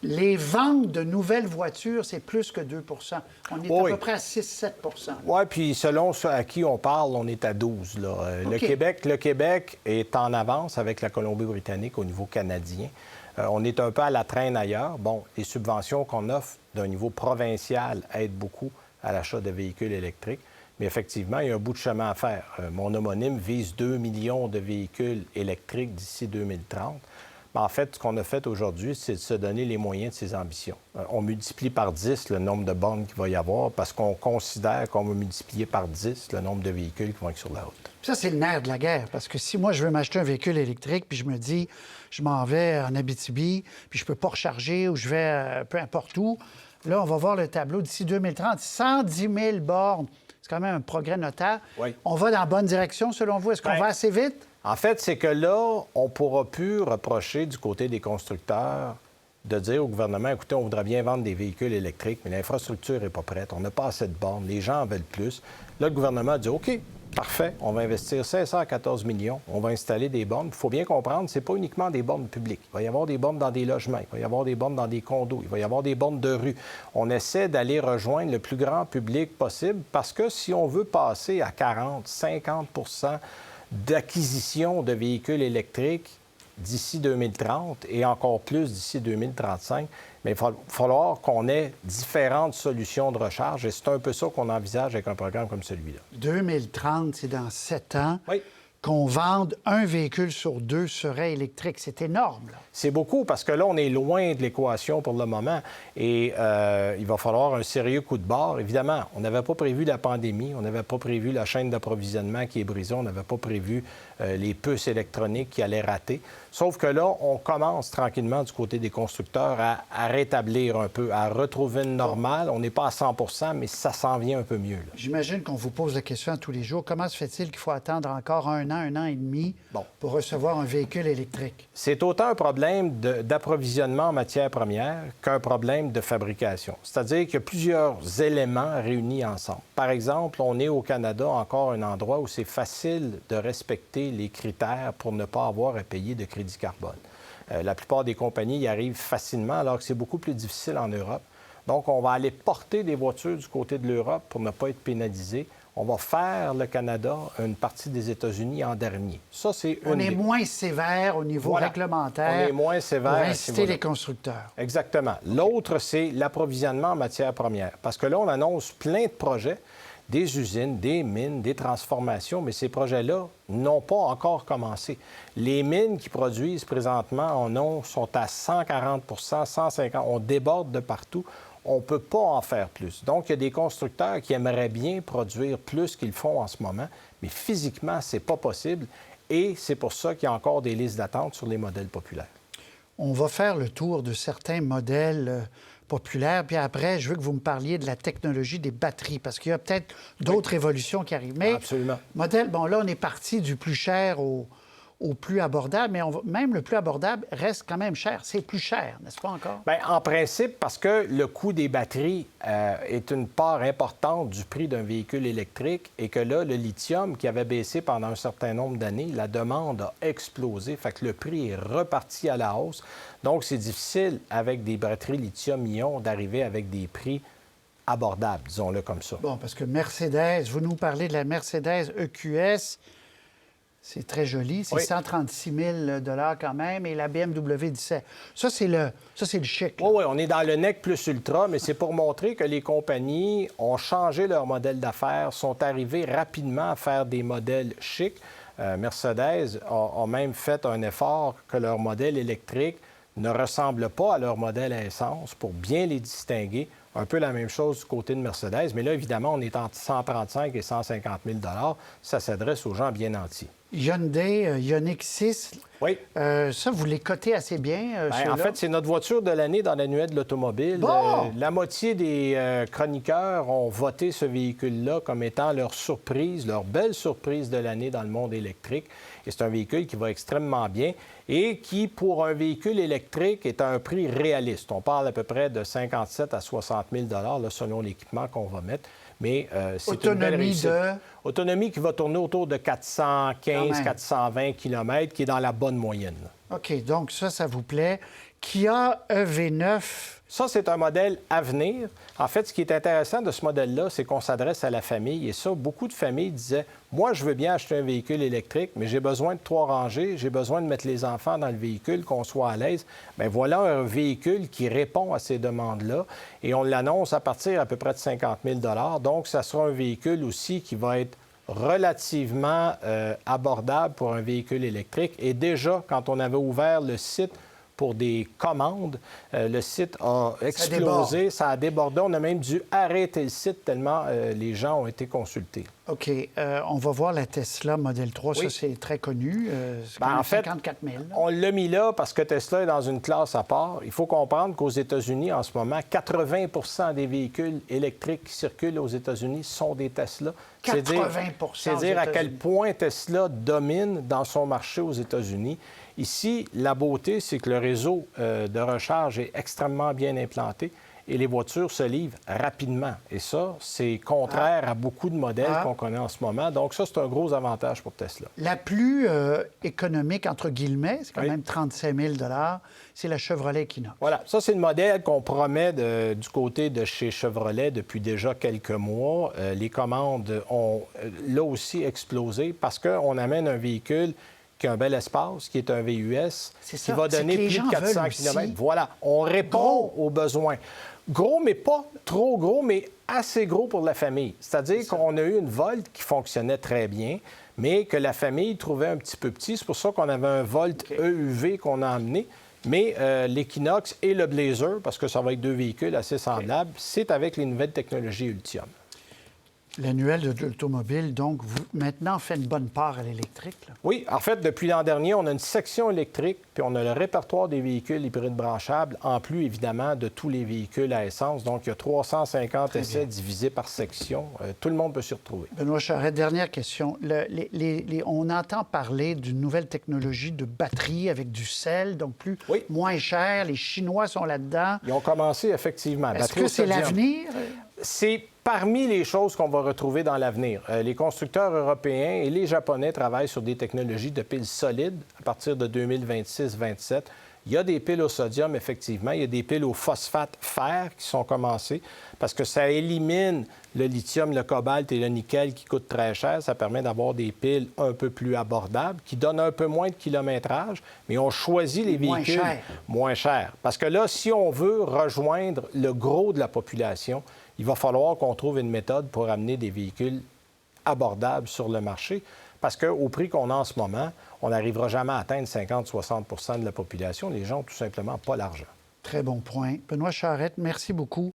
Les ventes de nouvelles voitures, c'est plus que 2 On est à peu près à 6-7 Oui, puis selon ce à qui on parle, on est à 12 là. Le Québec est en avance avec la Colombie-Britannique au niveau canadien. On est un peu à la traîne ailleurs. Bon, les subventions qu'on offre d'un niveau provincial aident beaucoup à l'achat de véhicules électriques. Mais effectivement, il y a un bout de chemin à faire. Mon homonyme vise 2 millions de véhicules électriques d'ici 2030. Mais en fait, ce qu'on a fait aujourd'hui, c'est de se donner les moyens de ses ambitions. On multiplie par 10 le nombre de bornes qu'il va y avoir parce qu'on considère qu'on va multiplier par 10 le nombre de véhicules qui vont être sur la route. Ça, c'est le nerf de la guerre. Parce que si moi, je veux m'acheter un véhicule électrique, puis je me dis, je m'en vais en Abitibi, puis je peux pas recharger ou je vais peu importe où, là, on va voir le tableau d'ici 2030. 110 000 bornes. C'est quand même un progrès notable. Oui. On va dans la bonne direction, selon vous? Est-ce qu'on va assez vite? En fait, c'est que là, on ne pourra plus reprocher du côté des constructeurs de dire au gouvernement, écoutez, on voudrait bien vendre des véhicules électriques, mais l'infrastructure n'est pas prête, on n'a pas assez de bornes, les gens en veulent plus. Là, le gouvernement a dit, OK, parfait, on va investir 514 millions, on va installer des bornes. Il faut bien comprendre, ce n'est pas uniquement des bornes publiques. Il va y avoir des bornes dans des logements, il va y avoir des bornes dans des condos, il va y avoir des bornes de rue. On essaie d'aller rejoindre le plus grand public possible parce que si on veut passer à 40, 50 d'acquisition de véhicules électriques d'ici 2030 et encore plus d'ici 2035, mais il va falloir qu'on ait différentes solutions de recharge et c'est un peu ça qu'on envisage avec un programme comme celui-là. 2030, c'est dans 7 ans. Oui. Qu'on vende un véhicule sur 2 serait électrique. C'est énorme, là. C'est beaucoup parce que là, on est loin de l'équation pour le moment et il va falloir un sérieux coup de barre. Évidemment, on n'avait pas prévu la pandémie, on n'avait pas prévu la chaîne d'approvisionnement qui est brisée, on n'avait pas prévu les puces électroniques qui allaient rater. Sauf que là, on commence tranquillement du côté des constructeurs à rétablir un peu, à retrouver une normale. On n'est pas à 100 mais ça s'en vient un peu mieux, là. J'imagine qu'on vous pose la question tous les jours. Comment se fait-il qu'il faut attendre encore un an et demi pour recevoir un véhicule électrique? C'est autant un problème d'approvisionnement en matières premières qu'un problème de fabrication. C'est-à-dire qu'il y a plusieurs éléments réunis ensemble. Par exemple, on est au Canada encore un endroit où c'est facile de respecter les critères pour ne pas avoir à payer de crédit carbone. La plupart des compagnies y arrivent facilement, alors que c'est beaucoup plus difficile en Europe. Donc, on va aller porter des voitures du côté de l'Europe pour ne pas être pénalisé. On va faire le Canada une partie des États-Unis en dernier. Ça, c'est On est moins sévère au niveau réglementaire. On est moins sévère. Pour inciter les constructeurs. Exactement. L'autre, c'est l'approvisionnement en matières premières. Parce que là, on annonce plein de projets, des usines, des mines, des transformations, mais ces projets-là n'ont pas encore commencé. Les mines qui produisent présentement en eau sont à 140 150 on déborde de partout. On ne peut pas en faire plus. Donc, il y a des constructeurs qui aimeraient bien produire plus qu'ils font en ce moment, mais physiquement, ce n'est pas possible. Et c'est pour ça qu'il y a encore des listes d'attente sur les modèles populaires. On va faire le tour de certains modèles populaires, puis après, je veux que vous me parliez de la technologie des batteries, parce qu'il y a peut-être d'autres évolutions qui arrivent. Mais absolument. Modèle, bon, là, on est parti du plus cher au plus abordable, mais même le plus abordable reste quand même cher. C'est plus cher, n'est-ce pas encore? Bien, en principe, parce que le coût des batteries est une part importante du prix d'un véhicule électrique et que là, le lithium qui avait baissé pendant un certain nombre d'années, la demande a explosé, fait que le prix est reparti à la hausse. Donc, c'est difficile, avec des batteries lithium-ion, d'arriver avec des prix abordables, disons-le comme ça. Bon, parce que Mercedes, vous nous parlez de la Mercedes EQS. C'est très joli. C'est 136 000 quand même. Et la BMW 17. Ça, c'est le chic. Oui, on est dans le NEC plus ultra, mais c'est pour montrer que les compagnies ont changé leur modèle d'affaires, sont arrivées rapidement à faire des modèles chics. Mercedes a même fait un effort que leur modèle électrique ne ressemble pas à leur modèle à essence pour bien les distinguer. Un peu la même chose du côté de Mercedes, mais là, évidemment, on est entre 135 et 150 000 Ça s'adresse aux gens bien nantis. Hyundai Ioniq 6, oui. Ça, vous les cotez assez bien, en fait, c'est notre voiture de l'année dans l'annuaire de l'automobile. Bon! La moitié des chroniqueurs ont voté ce véhicule-là comme étant leur surprise, leur belle surprise de l'année dans le monde électrique. Et c'est un véhicule qui va extrêmement bien et qui, pour un véhicule électrique, est à un prix réaliste. On parle à peu près de 57 à 60 000 là, selon l'équipement qu'on va mettre. Mais c'est une belle réussite. Autonomie qui va tourner autour de 415-420 km, qui est dans la bonne moyenne. OK, donc ça vous plaît. Kia EV9. Ça, c'est un modèle à venir. En fait, ce qui est intéressant de ce modèle-là, c'est qu'on s'adresse à la famille. Et ça, beaucoup de familles disaient, moi, je veux bien acheter un véhicule électrique, mais j'ai besoin de 3 rangées, j'ai besoin de mettre les enfants dans le véhicule, qu'on soit à l'aise. Bien, voilà un véhicule qui répond à ces demandes-là. Et on l'annonce à partir à peu près de 50 000 $. Donc, ça sera un véhicule aussi qui va être relativement abordable pour un véhicule électrique. Et déjà, quand on avait ouvert le site pour des commandes, le site a explosé, ça a débordé. On a même dû arrêter le site tellement les gens ont été consultés. OK. On va voir la Tesla Model 3. Oui. Ça, c'est très connu. C'est En fait, 54 000. on l'a mis là parce que Tesla est dans une classe à part. Il faut comprendre qu'aux États-Unis, en ce moment, 80 des véhicules électriques qui circulent aux États-Unis sont des Tesla. 80 C'est dire à quel point Tesla domine dans son marché aux États-Unis. Ici, la beauté, c'est que le réseau de recharge est extrêmement bien implanté et les voitures se livrent rapidement. Et ça, c'est contraire à beaucoup de modèles qu'on connaît en ce moment. Donc ça, c'est un gros avantage pour Tesla. La plus économique, entre guillemets, c'est quand Oui. même 35 000 $, c'est la Chevrolet Equinox. Voilà, ça, c'est le modèle qu'on promet du côté de chez Chevrolet depuis déjà quelques mois. Les commandes ont là aussi explosé parce qu'on amène un véhicule qui a un bel espace, qui est un VUS, C'est qui ça, va c'est donner que les plus gens de 400 veulent km. aussi. Voilà, on répond aux besoins. Gros, mais pas trop gros, mais assez gros pour la famille. C'est-à-dire qu'on a eu une Volt qui fonctionnait très bien, mais que la famille trouvait un petit peu petit. C'est pour ça qu'on avait un Volt EUV qu'on a amené. Mais l'Equinox et le Blazer, parce que ça va être 2 véhicules assez semblables, c'est avec les nouvelles technologies Ultium. L'annuel de l'automobile, donc, vous, maintenant, fait une bonne part à l'électrique. Là. Oui, en fait, depuis l'an dernier, on a une section électrique, puis on a le répertoire des véhicules hybrides branchables, en plus, évidemment, de tous les véhicules à essence. Donc, il y a 350 essais divisés par section. Tout le monde peut s'y retrouver. Benoît Charette, dernière question. On entend parler d'une nouvelle technologie de batterie avec du sel, donc Oui. moins cher. Les Chinois sont là-dedans. Ils ont commencé, effectivement. Est-ce Batterie que au c'est sodium. l'avenir? C'est parmi les choses qu'on va retrouver dans l'avenir. Les constructeurs européens et les Japonais travaillent sur des technologies de piles solides à partir de 2026-27. Il y a des piles au sodium, effectivement. Il y a des piles au phosphate fer qui sont commencées parce que ça élimine le lithium, le cobalt et le nickel qui coûtent très cher. Ça permet d'avoir des piles un peu plus abordables qui donnent un peu moins de kilométrage, mais on choisit les Moins véhicules cher. moins chers. Parce que là, si on veut rejoindre le gros de la population, il va falloir qu'on trouve une méthode pour amener des véhicules abordables sur le marché. Parce qu'au prix qu'on a en ce moment, on n'arrivera jamais à atteindre 50-60 de la population. Les gens n'ont tout simplement pas l'argent. Très bon point. Benoît Charette, merci beaucoup.